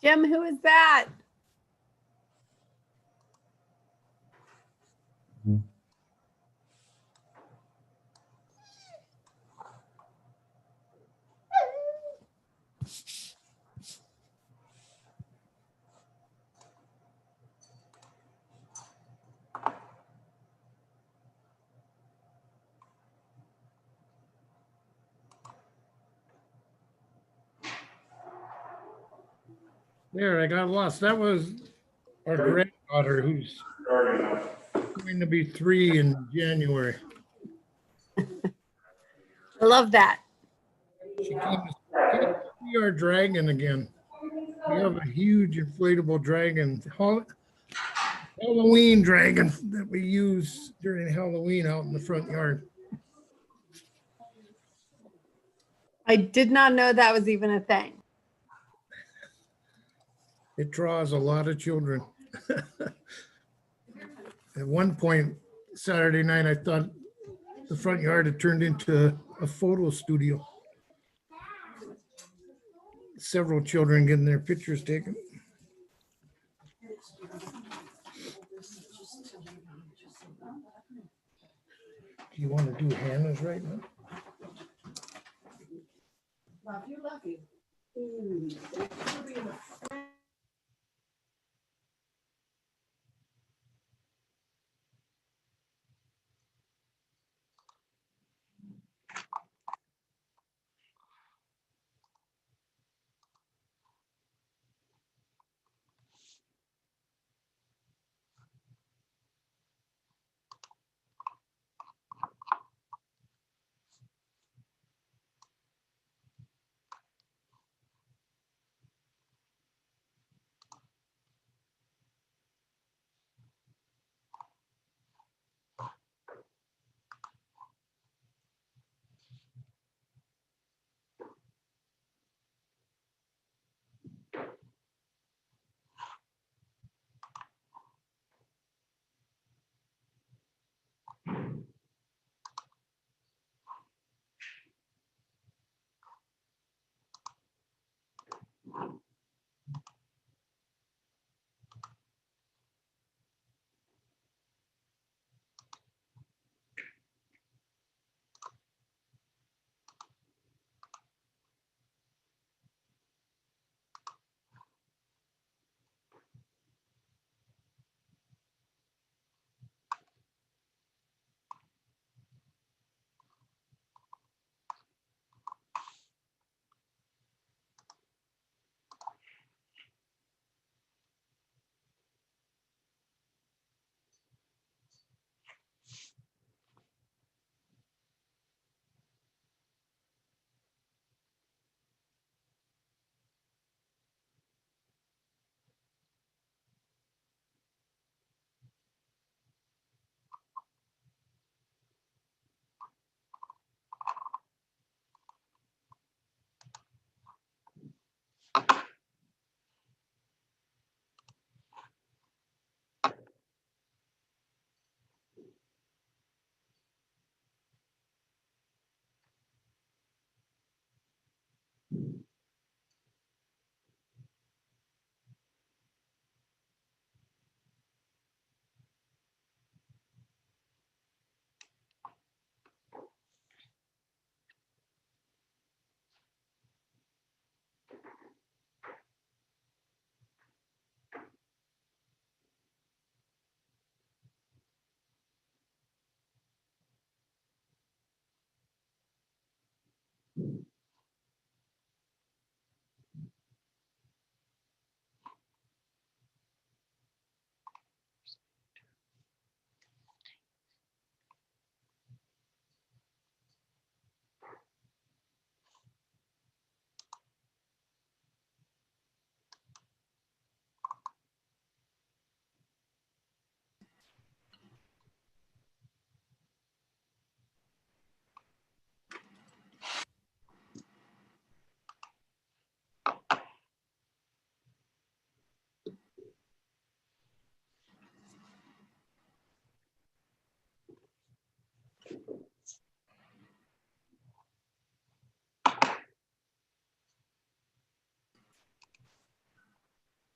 Jim, who is that? There, I got lost. That was our granddaughter who's going to be 3 in January. I love that. She came to see our dragon again. We have a huge inflatable dragon, Halloween dragon that we use during Halloween out in the front yard. I did not know that was even a thing. It draws a lot of children. At one point, Saturday night, I thought the front yard had turned into a photo studio. Several children getting their pictures taken. Do you want to do Hannah's right now? Well, if you're lucky.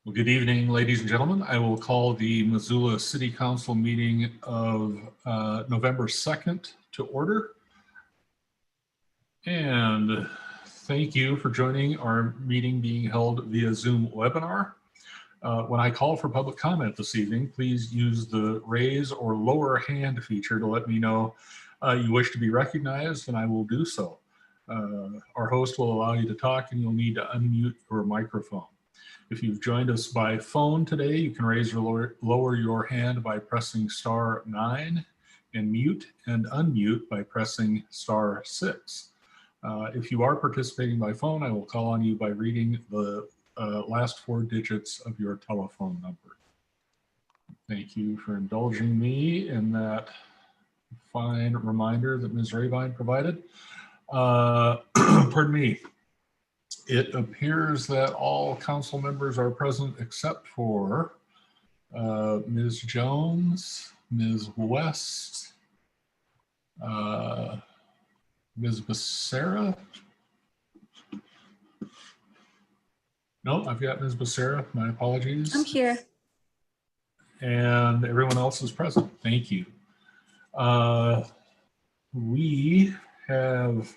Well, good evening, ladies and gentlemen. I will call the Missoula City Council meeting of November 2nd to order. And thank you for joining our meeting being held via Zoom webinar. When I call for public comment this evening, please use the raise or lower hand feature to let me know you wish to be recognized, and I will do so. Our host will allow you to talk, and you'll need to unmute your microphone. If you've joined us by phone today, you can raise or lower your hand by pressing *9 and mute and unmute by pressing *6. If you are participating by phone, I will call on you by reading the last 4 digits of your telephone number. Thank you for indulging me in that fine reminder that Ms. Rabine provided. Pardon me. It appears that all council members are present except for Ms. Jones, Ms. West, Ms. Becerra. No, I've got Ms. Becerra. My apologies. I'm here. And everyone else is present. Thank you. We have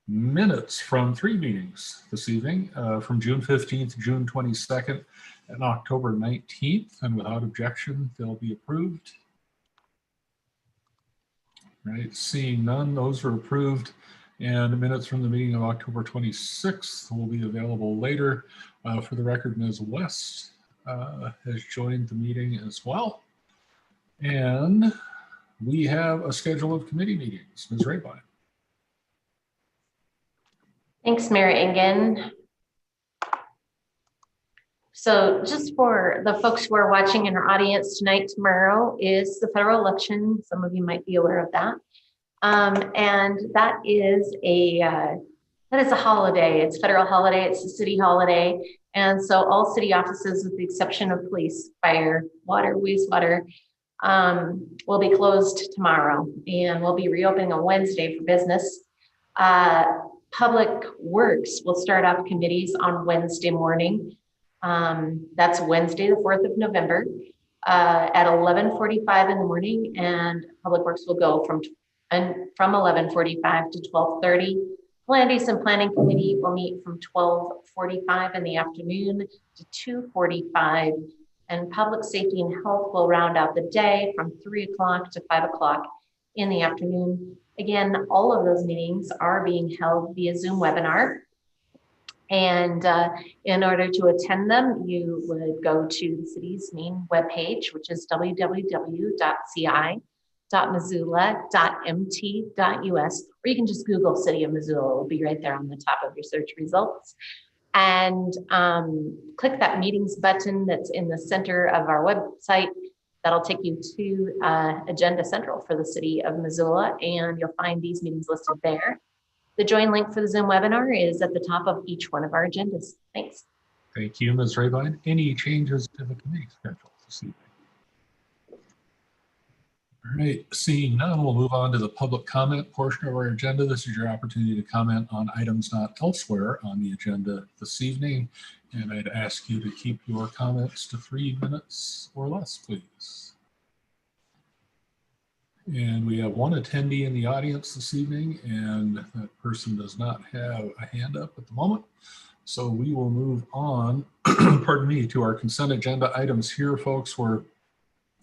minutes from 3 meetings this evening, from June 15th, June 22nd, and October 19th, and without objection, they'll be approved. Right, seeing none, those are approved, and the minutes from the meeting of October 26th will be available later. For the record, Ms. West has joined the meeting as well, and we have a schedule of committee meetings. Ms. Rabine. Thanks, Mayor Engen. So just for the folks who are watching in our audience tonight, tomorrow is the federal election. Some of you might be aware of that. And that is a holiday. It's a federal holiday. It's a city holiday. And so all city offices, with the exception of police, fire, water, wastewater, will be closed tomorrow. And we'll be reopening on Wednesday for business. Public Works will start off committees on Wednesday morning. That's Wednesday, the 4th of November, at 11:45 in the morning, and Public Works will go from 11:45 to 12:30. Land Use and Planning Committee will meet from 12:45 in the afternoon to 2:45, and Public Safety and Health will round out the day from 3 o'clock to 5 o'clock in the afternoon. Again, all of those meetings are being held via Zoom webinar. And in order to attend them, you would go to the city's main webpage, which is www.ci.missoula.mt.us, or you can just Google City of Missoula. It'll be right there on the top of your search results. And click that meetings button that's in the center of our website. That'll take you to Agenda Central for the City of Missoula, and you'll find these meetings listed there. The join link for the Zoom webinar is at the top of each one of our agendas. Thanks. Thank you, Ms. Rabine. Any changes to the committee schedule this evening? All right, seeing none, we'll move on to the public comment portion of our agenda. This is your opportunity to comment on items not elsewhere on the agenda this evening. And I'd ask you to keep your comments to 3 minutes or less, please. And we have one attendee in the audience this evening, and that person does not have a hand up at the moment. So we will move on, pardon me, to our consent agenda items here, folks, were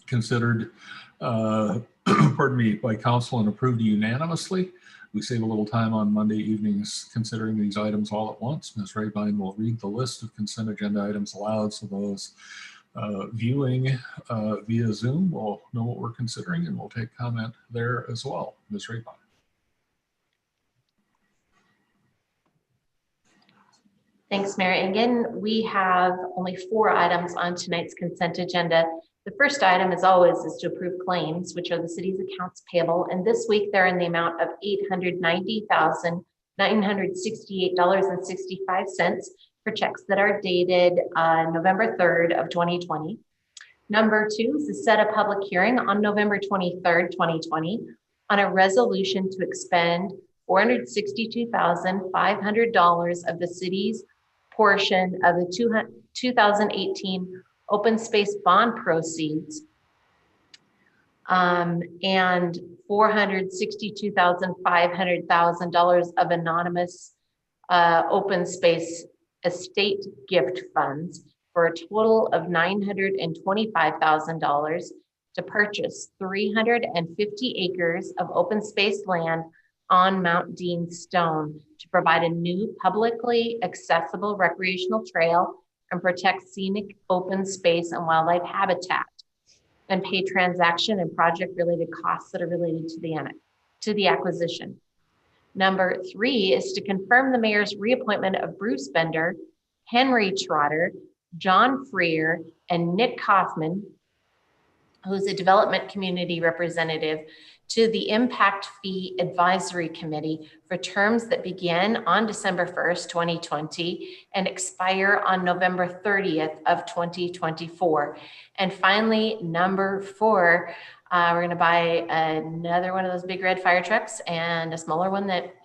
considered, pardon me, by council and approved unanimously. We save a little time on Monday evenings considering these items all at once. Ms. Rabine will read the list of consent agenda items aloud, so those viewing via Zoom will know what we're considering, and we'll take comment there as well. Ms. Rabine. Thanks, Mayor Engen. We have only 4 items on tonight's consent agenda. The first item, as always, is to approve claims, which are the city's accounts payable. And this week, they're in the amount of $890,968.65 for checks that are dated November 3rd of 2020. Number 2 is to set a public hearing on November 23rd, 2020 on a resolution to expend $462,500 of the city's portion of the 2018 open space bond proceeds and $462,500 of anonymous open space estate gift funds for a total of $925,000 to purchase 350 acres of open space land on Mount Dean Stone to provide a new publicly accessible recreational trail and protect scenic open space and wildlife habitat, and pay transaction and project-related costs that are related to the acquisition. Number 3 is to confirm the mayor's reappointment of Bruce Bender, Henry Trotter, John Freer, and Nick Kaufman, who's a development community representative, to the Impact Fee Advisory Committee for terms that begin on December 1st, 2020 and expire on November 30th of 2024. And finally, number 4, we're gonna buy another one of those big red fire trucks and a smaller one that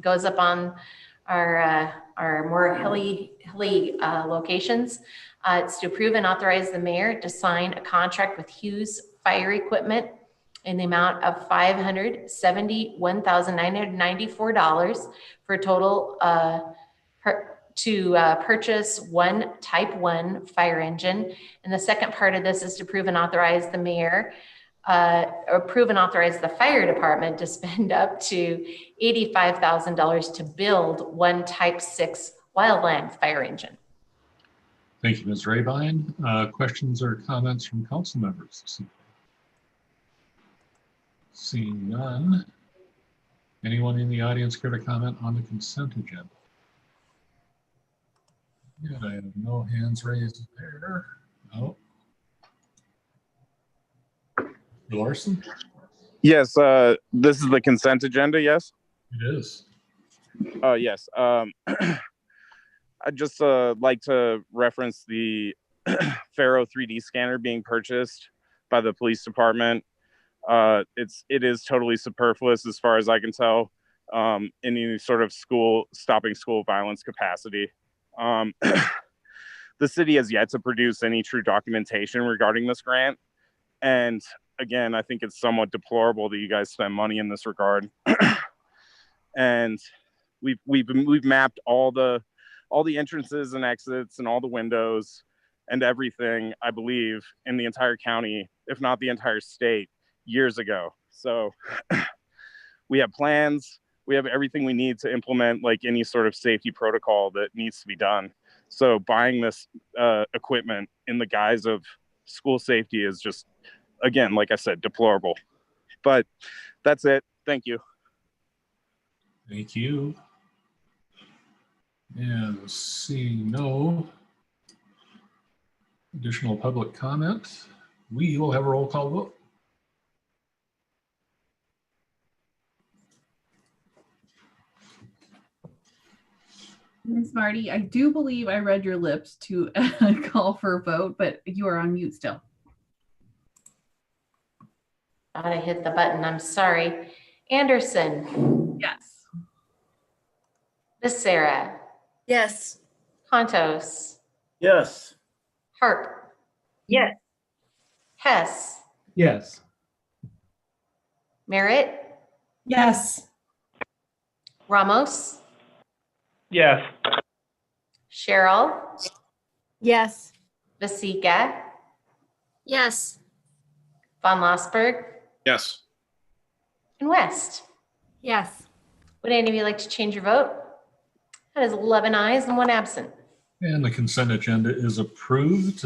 goes up on our more hilly locations. It's to approve and authorize the mayor to sign a contract with Hughes Fire Equipment in the amount of $571,994 for a total to purchase one Type 1 fire engine. And the second part of this is to approve and authorize the mayor approve and authorize the fire department to spend up to $85,000 to build one Type 6 wildland fire engine. Thank you, Ms. Rabine. Questions or comments from council members this evening? Seeing none. Anyone in the audience care to comment on the consent agenda? Yeah, I have no hands raised there. No. Larson? Yes, this is the consent agenda, yes? It is. Yes. I'd just like to reference the Faro 3D scanner being purchased by the police department. It is totally superfluous as far as I can tell, in any sort of stopping school violence capacity. The city has yet to produce any true documentation regarding this grant. And again, I think it's somewhat deplorable that you guys spend money in this regard. And we've mapped all the entrances and exits and all the windows and everything, I believe, in the entire county, if not the entire state, years ago. So we have plans, we have everything we need to implement like any sort of safety protocol that needs to be done. So buying this equipment in the guise of school safety is just, again, like I said, deplorable. But that's it. Thank you. Thank you. And seeing no additional public comment, we will have a roll call vote. Ms. Marty, I do believe I read your lips to call for a vote, but you are on mute still. Thought I hit the button, I'm sorry. Anderson. Yes. Becerra. Yes. Contos. Yes. Harp. Yes. Hess. Yes. Merritt. Yes. Ramos. Yes. Cheryl. Yes. Vasika. Yes. Von Lossberg. Yes. And West. Yes. Would any of you like to change your vote? That is 11 ayes and 1 absent. And the consent agenda is approved.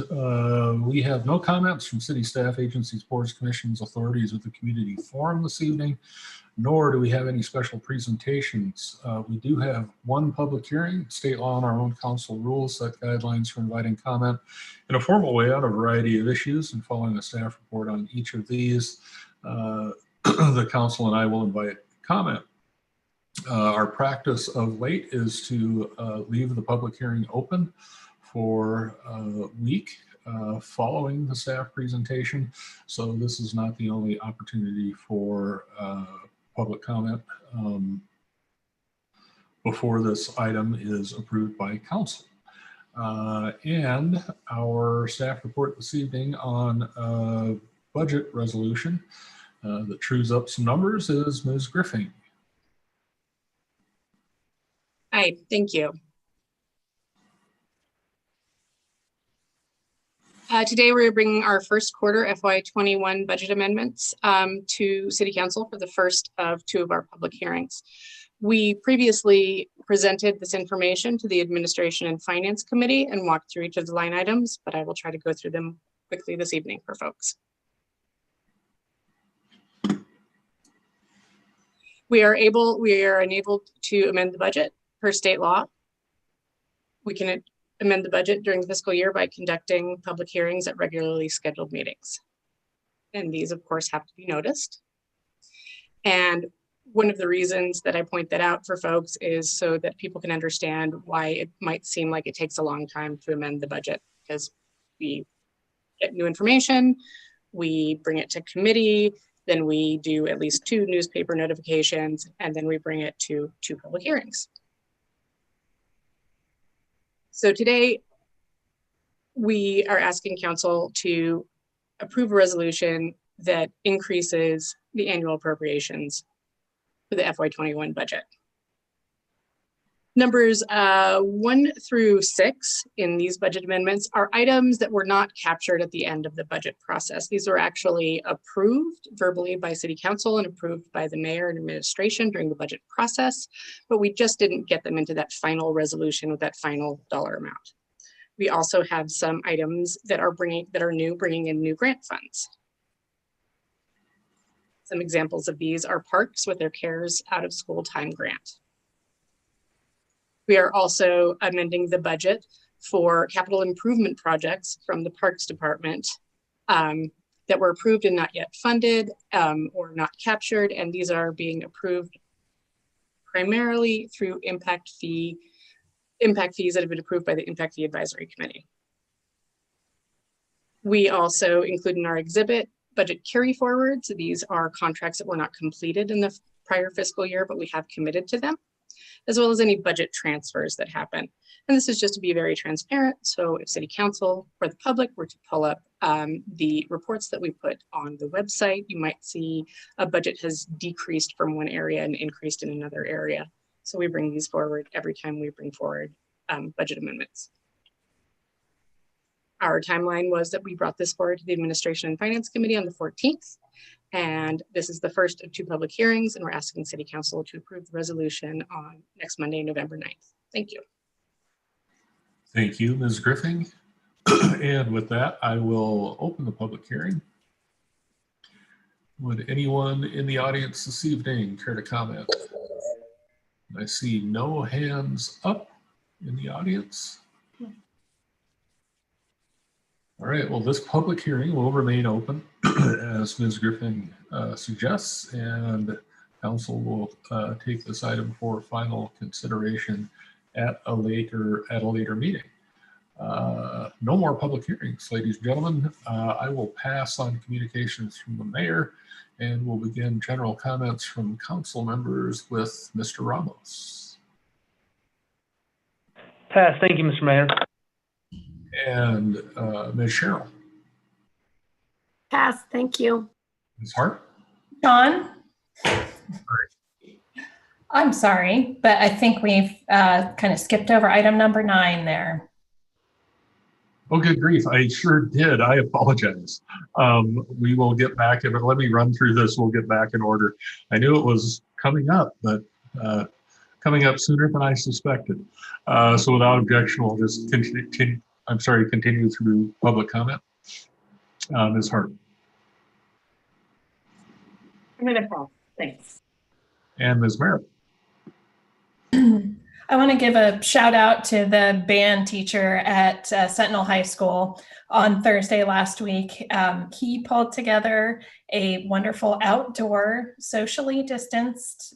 We have no comments from city staff, agencies, boards, commissions, authorities with the community forum this evening, nor do we have any special presentations. We do have one public hearing. State law and our own council rules set guidelines for inviting comment in a formal way on a variety of issues, and following a staff report on each of these, the council and I will invite comment. Our practice of late is to leave the public hearing open for a week following the staff presentation. So this is not the only opportunity for public comment before this item is approved by council. And our staff report this evening on a budget resolution that trues up some numbers is Ms. Griffin. Hi, thank you. Today we're bringing our first quarter FY21 budget amendments to City Council for the first of 2 of our public hearings. We previously presented this information to the Administration and Finance Committee and walked through each of the line items, but I will try to go through them quickly this evening for folks. We are enabled to amend the budget per state law. We can amend the budget during the fiscal year by conducting public hearings at regularly scheduled meetings. And these, of course, have to be noticed. And one of the reasons that I point that out for folks is so that people can understand why it might seem like it takes a long time to amend the budget, because we get new information, we bring it to committee, then we do at least 2 newspaper notifications, and then we bring it to 2 public hearings. So today, we are asking council to approve a resolution that increases the annual appropriations for the FY21 budget. Numbers 1 through 6 in these budget amendments are items that were not captured at the end of the budget process. These were actually approved verbally by City Council and approved by the mayor and administration during the budget process, but we just didn't get them into that final resolution with that final dollar amount. We also have some items that are bringing in new grant funds. Some examples of these are parks with their CARES out of school time grant. We are also amending the budget for capital improvement projects from the Parks Department that were approved and not yet funded or not captured. And these are being approved primarily through impact fees that have been approved by the Impact Fee Advisory Committee. We also include in our exhibit budget carry forwards. These are contracts that were not completed in the prior fiscal year, but we have committed to them, as well as any budget transfers that happen. And this is just to be very transparent. So if City Council or the public were to pull up the reports that we put on the website, you might see a budget has decreased from one area and increased in another area. So we bring these forward every time we bring forward budget amendments. Our timeline was that we brought this forward to the Administration and Finance Committee on the 14th. And this is the first of 2 public hearings, and we're asking City Council to approve the resolution on next Monday, November 9th. Thank you. Thank you, Ms. Griffin. And with that, I will open the public hearing. Would anyone in the audience this evening care to comment? I see no hands up in the audience. All right, well, this public hearing will remain open as Ms. Griffin suggests, and council will take this item for final consideration at a later meeting. No more public hearings, ladies and gentlemen. I will pass on communications from the mayor, and we'll begin general comments from council members with Mr. Ramos. Pass. Thank you, Mr. Mayor. And Ms. Cheryl. Pass, thank you. Ms. Hart. John? I'm sorry, but I think we've kind of skipped over item number 9 there. Oh, good grief. I sure did. I apologize. We will get back, but let me run through this. We'll get back in order. I knew it was coming up, but coming up sooner than I suspected. So without objection, we'll just continue through public comment. Ms. Hart. I'm gonna call. Thanks. And Ms. Merritt. I want to give a shout out to the band teacher at Sentinel High School on Thursday last week. He pulled together a wonderful outdoor, socially distanced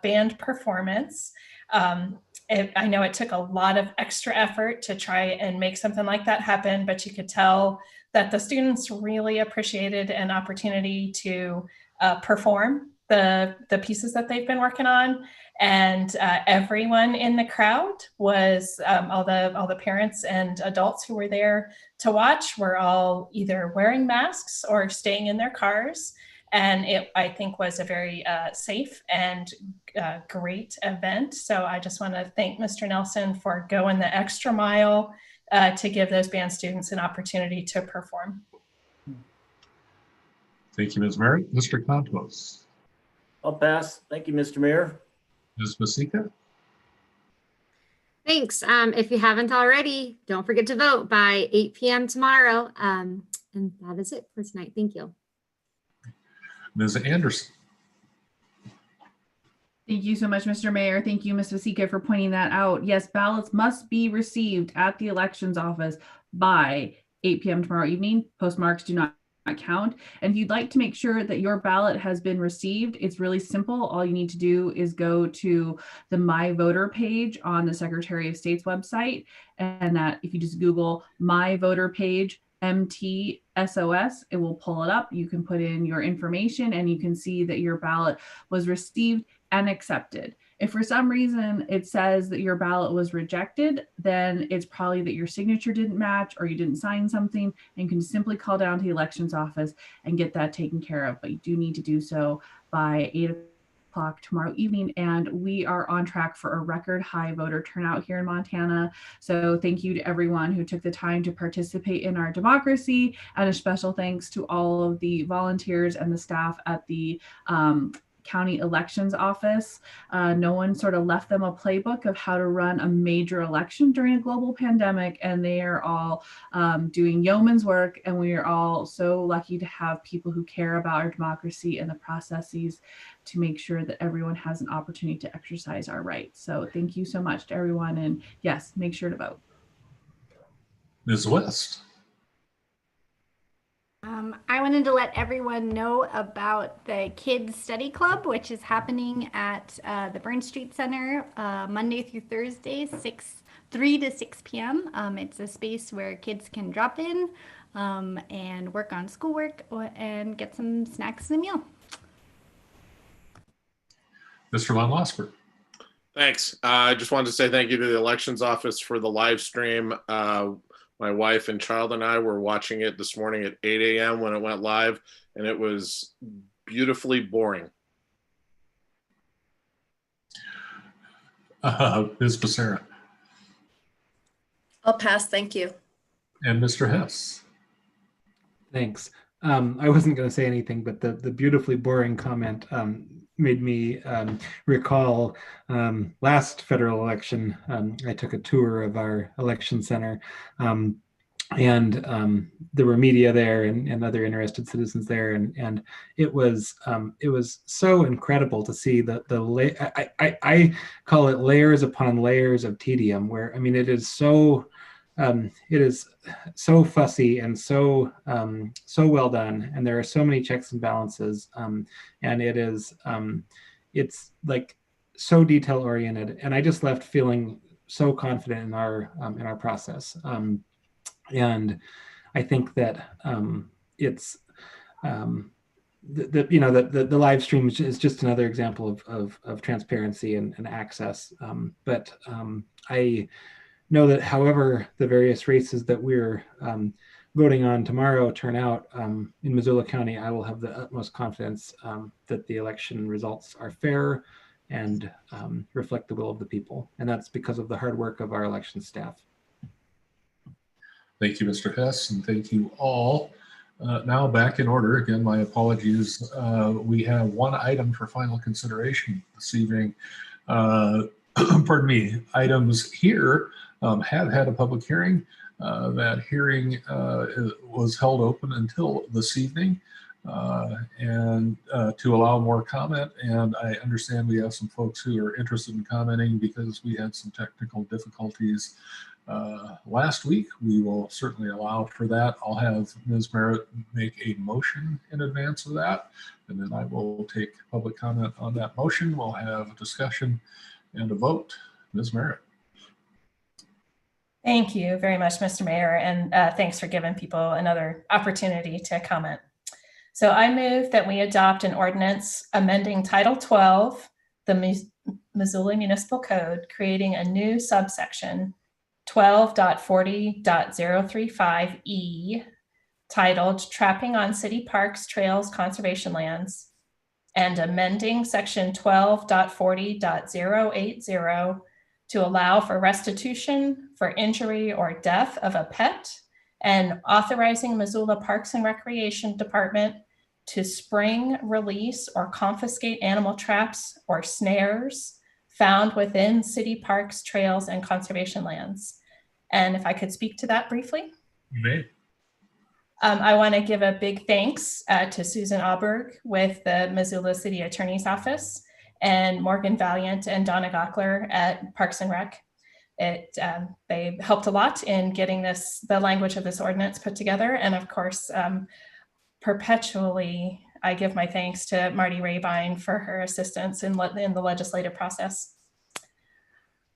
band performance. I know it took a lot of extra effort to try and make something like that happen, but you could tell that the students really appreciated an opportunity to perform the pieces that they've been working on. And everyone in the crowd was, all the parents and adults who were there to watch were all either wearing masks or staying in their cars. And it, I think, was a very safe and great event. So I just want to thank Mr. Nelson for going the extra mile to give those band students an opportunity to perform. Thank you, Ms. Merritt. Mr. Contos. I'll pass. Thank you, Mr. Mayor. Ms. Masika. Thanks. If you haven't already, don't forget to vote by 8 p.m. tomorrow. And that is it for tonight. Thank you. Ms. Anderson. Thank you so much, Mr. Mayor. Thank you, Ms. Vasika, for pointing that out. Yes, ballots must be received at the elections office by 8 p.m. tomorrow evening. Postmarks do not count. And if you'd like to make sure that your ballot has been received, it's really simple. All you need to do is go to the My Voter page on the Secretary of State's website. And that if you just Google My Voter page, MTSOS, it will pull it up. You can put in your information and you can see that your ballot was received and accepted. If for some reason it says that your ballot was rejected, then it's probably that your signature didn't match or you didn't sign something, and you can simply call down to the elections office and get that taken care of. But you do need to do so by 8 o'clock tomorrow evening. And we are on track for a record high voter turnout here in Montana. So thank you to everyone who took the time to participate in our democracy, and a special thanks to all of the volunteers and the staff at the county elections office. No one sort of left them a playbook of how to run a major election during a global pandemic, and they are all doing yeoman's work, and we are all so lucky to have people who care about our democracy and the processes to make sure that everyone has an opportunity to exercise our rights. So thank you so much to everyone, and yes, make sure to vote. Ms. West. I wanted to let everyone know about the Kids Study Club, which is happening at the Burn Street Center Monday through Thursday, 3 to 6 p.m. It's a space where kids can drop in and work on schoolwork and get some snacks and a meal. Mr. Von Losper. Thanks. I just wanted to say thank you to the elections office for the live stream. My wife and child and I were watching it this morning at 8 a.m. when it went live, and it was beautifully boring. Ms. Becerra. I'll pass, thank you. And Mr. Hess. Thanks. I wasn't going to say anything, but the beautifully boring comment made me recall last federal election. I took a tour of our election center, and there were media there and other interested citizens there, and it was so incredible to see I call it layers upon layers of tedium, where I mean it is so fussy and so well done, and there are so many checks and balances, and it is it's like so detail oriented, and I just left feeling so confident in our process, and I think that it's the live stream is just another example of transparency and access, but I know that however the various races that we're voting on tomorrow turn out in Missoula County, I will have the utmost confidence that the election results are fair and reflect the will of the people. And that's because of the hard work of our election staff. Thank you, Mr. Hess, and thank you all. Now back in order. Again, my apologies. We have one item for final consideration this evening. Pardon me, items here have had a public hearing. That hearing was held open until this evening and to allow more comment. And I understand we have some folks who are interested in commenting because we had some technical difficulties last week. We will certainly allow for that. I'll have Ms. Merritt make a motion in advance of that, and then I will take public comment on that motion. We'll have a discussion and a vote. Ms. Merritt. Thank you very much, Mr. Mayor, and thanks for giving people another opportunity to comment. So I move that we adopt an ordinance amending Title 12, the Missoula Municipal Code, creating a new subsection 12.40.035E titled Trapping on City Parks, Trails, Conservation Lands, and amending section 12.40.080 to allow for restitution for injury or death of a pet, and authorizing Missoula Parks and Recreation Department to spring, release, or confiscate animal traps or snares found within city parks, trails, and conservation lands. And if I could speak to that briefly. You may. I want to give a big thanks to Susan Auberg with the Missoula City Attorney's Office, and Morgan Valiant and Donna Gockler at Parks and Rec. They helped a lot in getting the language of this ordinance put together. And of course, perpetually, I give my thanks to Marty Rabine for her assistance in the legislative process.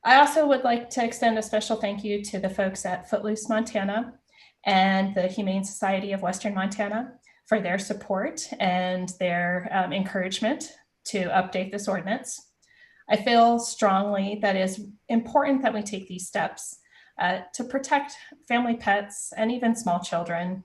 I also would like to extend a special thank you to the folks at Footloose Montana and the Humane Society of Western Montana for their support and their encouragement to update this ordinance. I feel strongly that it is important that we take these steps to protect family pets and even small children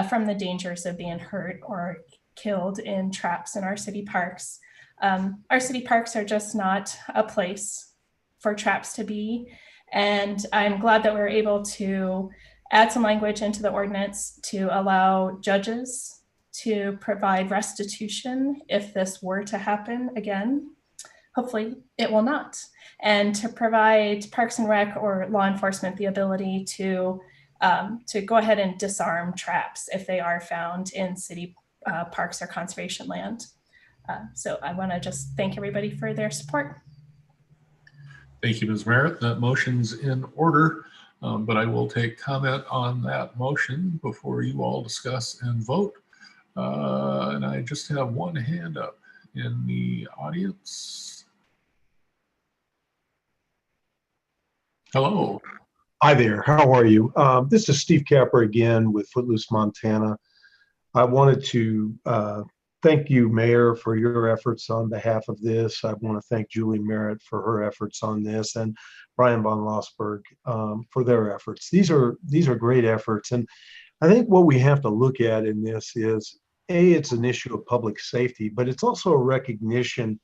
from the dangers of being hurt or killed in traps in our city parks. Our city parks are just not a place for traps to be. And I'm glad that we're able to add some language into the ordinance to allow judges to provide restitution if this were to happen again. Hopefully it will not. And to provide Parks and Rec or law enforcement the ability to go ahead and disarm traps if they are found in city parks or conservation land. So I want to just thank everybody for their support. Thank you, Ms. Merritt. That motion's in order, but I will take comment on that motion before you all discuss and vote. And I just have one hand up in the audience. Hello. Hi there. How are you? This is Steve Capper again with Footloose Montana. I wanted to thank you, Mayor, for your efforts on behalf of this. I want to thank Julie Merritt for her efforts on this, and Brian von Lossberg for their efforts. These are great efforts, and I think what we have to look at in this is, A, it's an issue of public safety, but it's also a recognition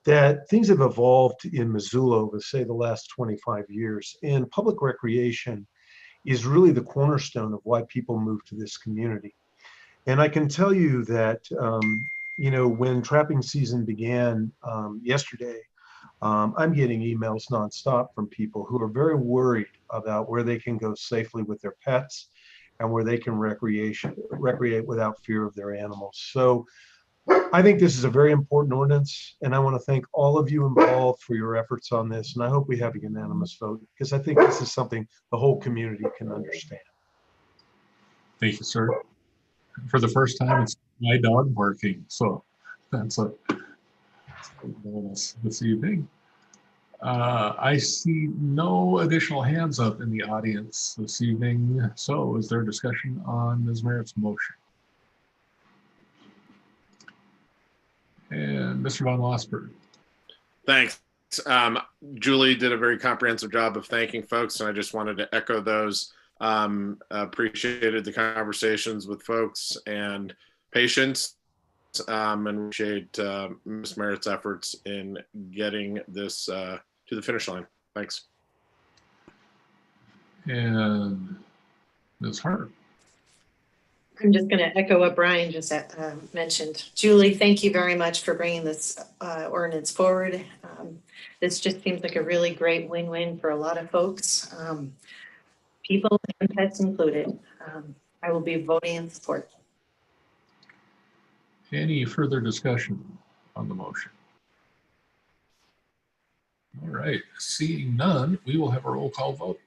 that things have evolved in Missoula over, say, the last 25 years, and public recreation is really the cornerstone of why people move to this community. And I can tell you that, you know, when trapping season began yesterday, I'm getting emails nonstop from people who are very worried about where they can go safely with their pets and where they can recreate without fear of their animals. So I think this is a very important ordinance, and I want to thank all of you involved for your efforts on this. And I hope we have a unanimous vote, because I think this is something the whole community can understand. Thank you, sir. For the first time, it's my dog barking, so that's a bonus this evening. I see no additional hands up in the audience this evening. So is there discussion on Ms. Merritt's motion? And Mr. von Lossberg. Thanks. Julie did a very comprehensive job of thanking folks, and I just wanted to echo those. Appreciated the conversations with folks and patience, and appreciate Ms. Merritt's efforts in getting this to the finish line. Thanks. And Ms. Hart. I'm just going to echo what Brian just mentioned. Julie, thank you very much for bringing this ordinance forward. This just seems like a really great win-win for a lot of folks, people and pets included. I will be voting in support. Any further discussion on the motion? All right, seeing none, we will have a roll call vote.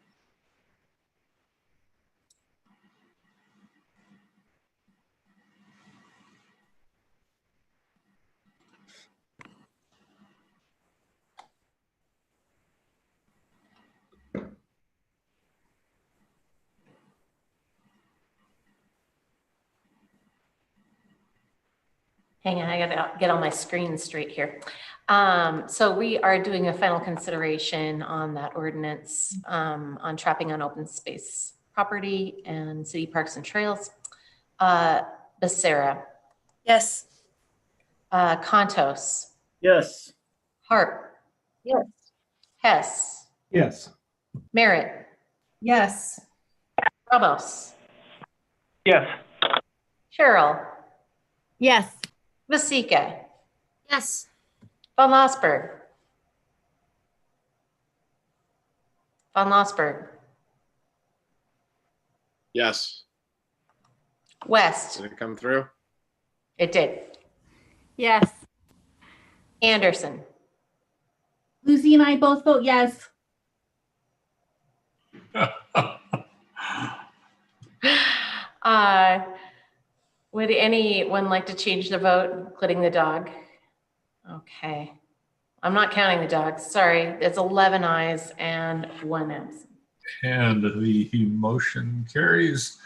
Hang on, I gotta get all my screens straight here. So we are doing a final consideration on that ordinance on trapping on open space property and city parks and trails. Becerra. Yes. Contos. Yes. Harp. Yes. Hess. Yes. Merritt. Yes. Ramos. Yes. Cheryl. Yes. Vasika. Yes. Von Lossberg. Von Lossberg. Yes. West. Did it come through? It did. Yes. Anderson. Lucy and I both vote yes. Would anyone like to change the vote, including the dog? Okay. I'm not counting the dogs. Sorry. It's 11 ayes and 1 absent. And the motion carries.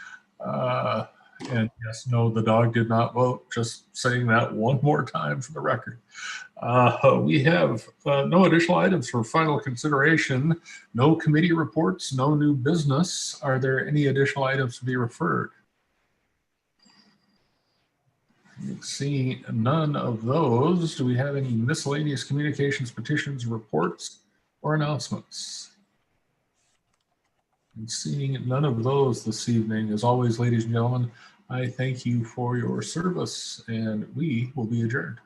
And yes, no, the dog did not vote. Just saying that one more time for the record. We have no additional items for final consideration, no committee reports, no new business. Are there any additional items to be referred? Seeing none of those, do we have any miscellaneous communications, petitions, reports, or announcements? And seeing none of those this evening, as always, ladies and gentlemen, I thank you for your service, and we will be adjourned.